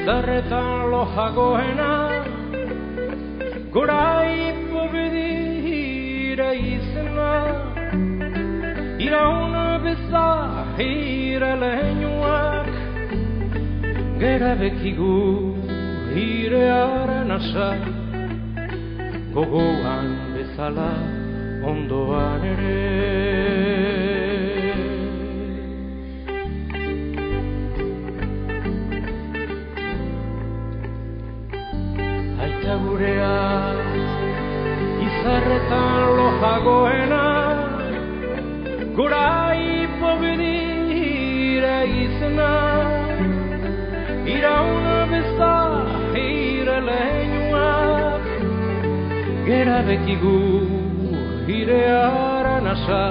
Izarretan lojagoena Goraipo bedira izena Irauna beza hire lehenuak Gera bekigu hirearen asa Gogoan bezala ondoan ere Aita gurea izarretan lojagoena Goraipo bedira izena Irauna beza hire lehenuak Gera bekigu hirearen asa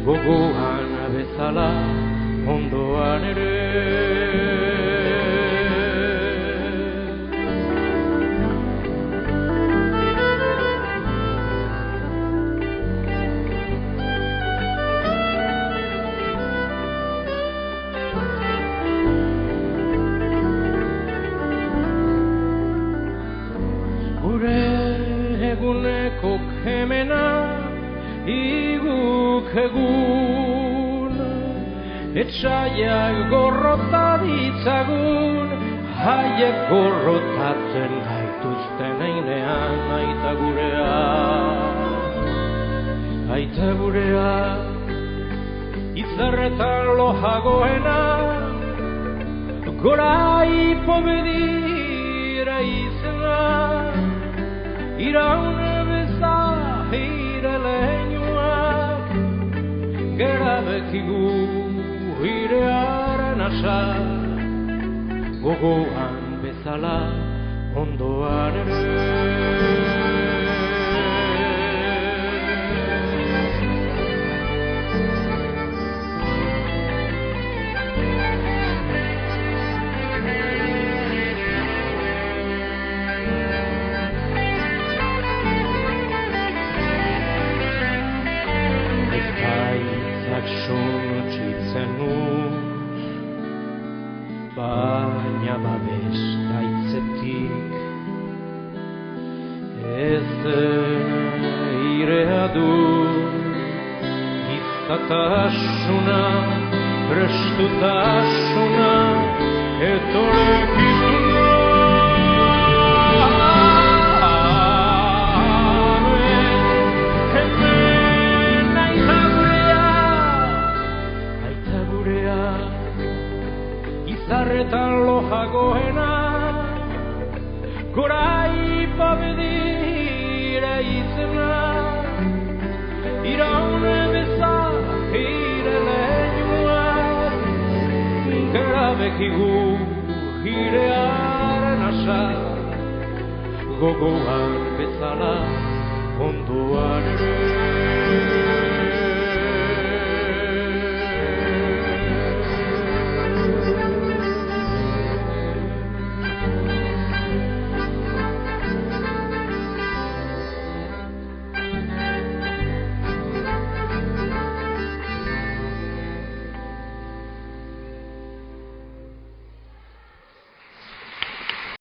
Gogoan bezala ondoan ere Eguneko kemena iguk egun Etxaiak gorrota ditzagun Haiek gorrotatzen gaituzten einean Aita gurea Aita gurea Izarretan lojagoena Goraipo bedira izena Irauna beza hire lehenuak Gera bekigu hirearen asa Gogoan bezala ondoan ere Baina babes gaitzetik Ez irea du Izatasuna, prestutasuna Etorekizuna Hemen aita gurea Izarretan lojagoena Goraipa bedira izena Irauna beza hire lehenuak Gera bekigu hirearen asa Gogoan bezala ondoan ere